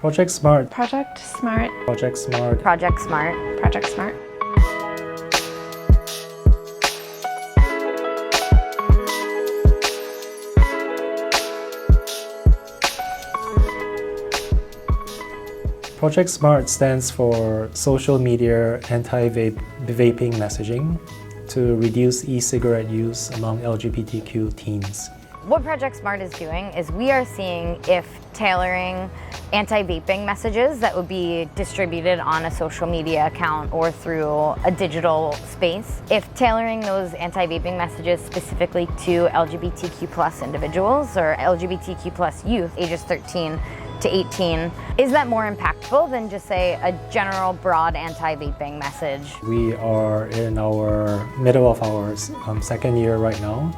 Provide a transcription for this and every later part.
Project Smart. Project Smart. Project Smart. Project Smart. Project Smart. Project Smart stands for Social Media Anti-Vaping Messaging to reduce e-cigarette use among LGBTQ teens. What Project Smart is doing is we are seeing if tailoring anti-vaping messages that would be distributed on a social media account or through a digital space, if tailoring those anti-vaping messages specifically to LGBTQ plus individuals or LGBTQ plus youth ages 13 to 18, is that more impactful than just say a general broad anti-vaping message? We are in our middle of our second year right now,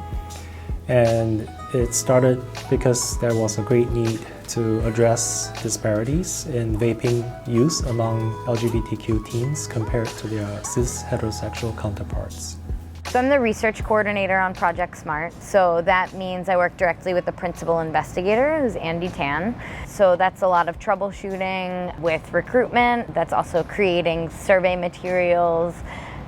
and it started because there was a great need to address disparities in vaping use among LGBTQ teens compared to their cis heterosexual counterparts. So I'm the research coordinator on Project Smart. So that means I work directly with the principal investigator, who's Andy Tan. So that's a lot of troubleshooting with recruitment. That's also creating survey materials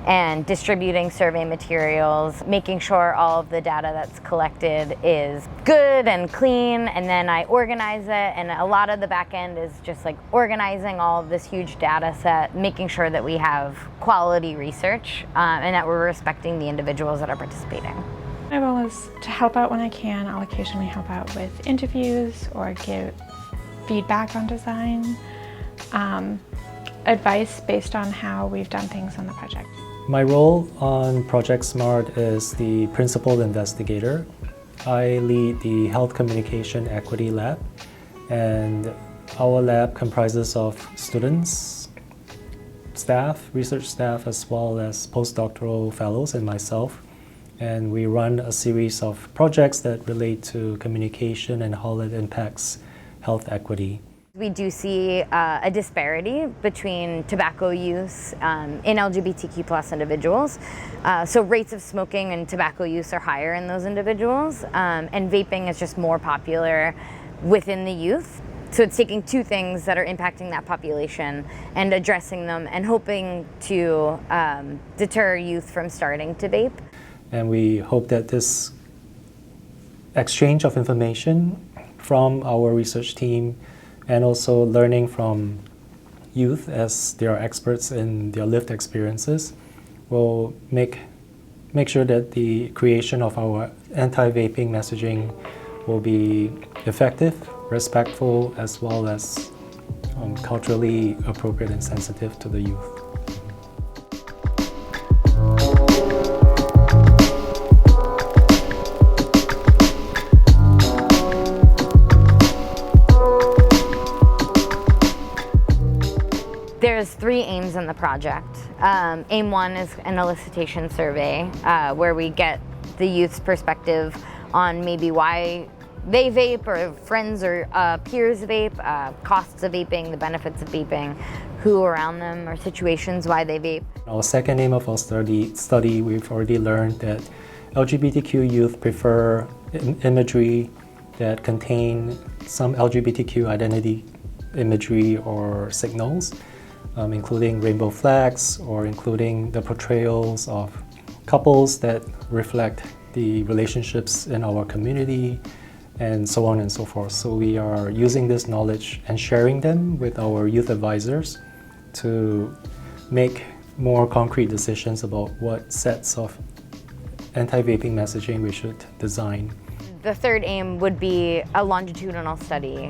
and distributing survey materials, making sure all of the data that's collected is good and clean, and then I organize it, and a lot of the back end is just like organizing all of this huge data set, making sure that we have quality research and that we're respecting the individuals that are participating. My role is to help out when I can. I'll occasionally help out with interviews or give feedback on design, advice based on how we've done things on the project. My role on Project Smart is the principal investigator. I lead the Health Communication Equity Lab, and our lab comprises of students, staff, research staff, as well as postdoctoral fellows and myself. And we run a series of projects that relate to communication and how it impacts health equity. We do see a disparity between tobacco use in LGBTQ plus individuals. So rates of smoking and tobacco use are higher in those individuals, and vaping is just more popular within the youth. So it's taking two things that are impacting that population and addressing them and hoping to deter youth from starting to vape. And we hope that this exchange of information from our research team and also learning from youth as they are experts in their lived experiences will make sure that the creation of our anti-vaping messaging will be effective, respectful, as well as culturally appropriate and sensitive to the youth. There's three aims in the project. Aim one is an elicitation survey where we get the youth's perspective on maybe why they vape or friends or peers vape, costs of vaping, the benefits of vaping, who around them or situations why they vape. Our second aim of our study, we've already learned that LGBTQ youth prefer imagery that contain some LGBTQ identity imagery or signals, including rainbow flags or including the portrayals of couples that reflect the relationships in our community and so on and so forth. So we are using this knowledge and sharing them with our youth advisors to make more concrete decisions about what sets of anti-vaping messaging we should design. The third aim would be a longitudinal study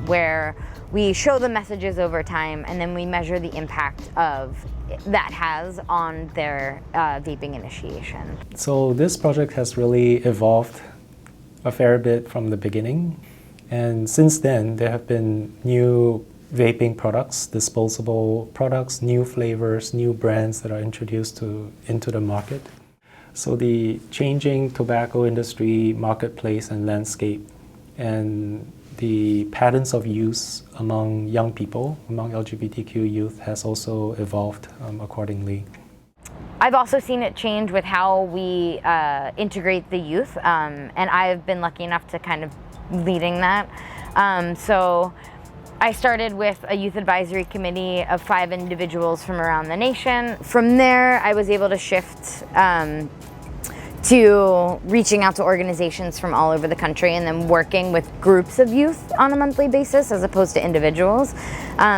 where we show the messages over time and then we measure the impact of that has on their vaping initiation. So this project has really evolved a fair bit from the beginning, and since then there have been new vaping products, disposable products, new flavors, new brands that are introduced into the market. So the changing tobacco industry, marketplace and landscape, and the patterns of use among young people, among LGBTQ youth, has also evolved accordingly. I've also seen it change with how we integrate the youth, and I've been lucky enough to kind of leading that. So I started with a youth advisory committee of 5 individuals from around the nation. From there, I was able to shift to reaching out to organizations from all over the country and then working with groups of youth on a monthly basis as opposed to individuals.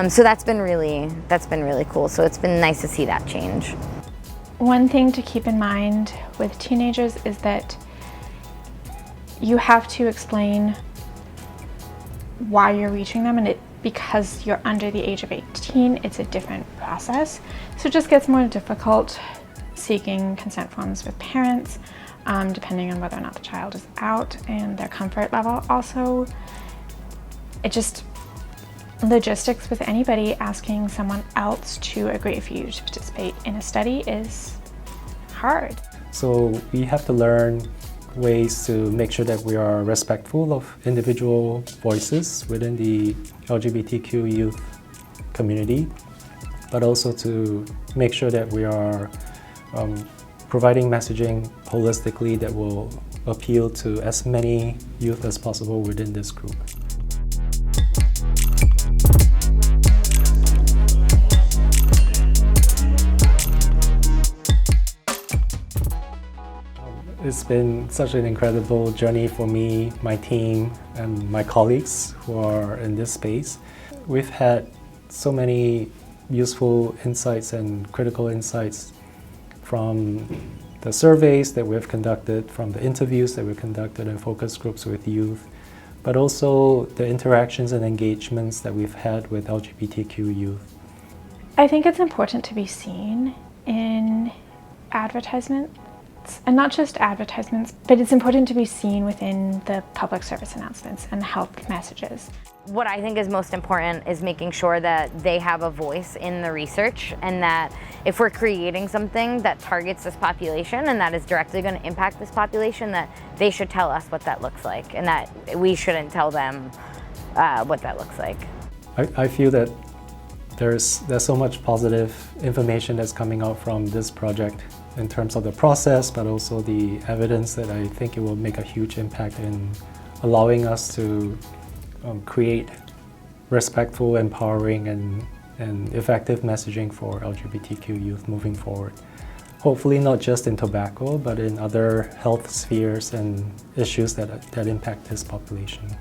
So that's been really cool. So it's been nice to see that change. One thing to keep in mind with teenagers is that you have to explain why you're reaching them, and because you're under the age of 18, it's a different process. So it just gets more difficult seeking consent forms with parents, depending on whether or not the child is out and their comfort level. Also, logistics with anybody asking someone else to agree for you to participate in a study is hard. So we have to learn ways to make sure that we are respectful of individual voices within the LGBTQ youth community, but also to make sure that we are providing messaging holistically that will appeal to as many youth as possible within this group. It's been such an incredible journey for me, my team, and my colleagues who are in this space. We've had so many useful insights and critical insights from the surveys that we've conducted, from the interviews that we've conducted in focus groups with youth, but also the interactions and engagements that we've had with LGBTQ youth. I think it's important to be seen in advertisements, and not just advertisements, but it's important to be seen within the public service announcements and health messages. What I think is most important is making sure that they have a voice in the research, and that if we're creating something that targets this population and that is directly going to impact this population, that they should tell us what that looks like, and that we shouldn't tell them what that looks like. I feel that there's so much positive information that's coming out from this project in terms of the process, but also the evidence, that I think it will make a huge impact in allowing us to create respectful, empowering, and effective messaging for LGBTQ youth moving forward. Hopefully not just in tobacco, but in other health spheres and issues that impact this population.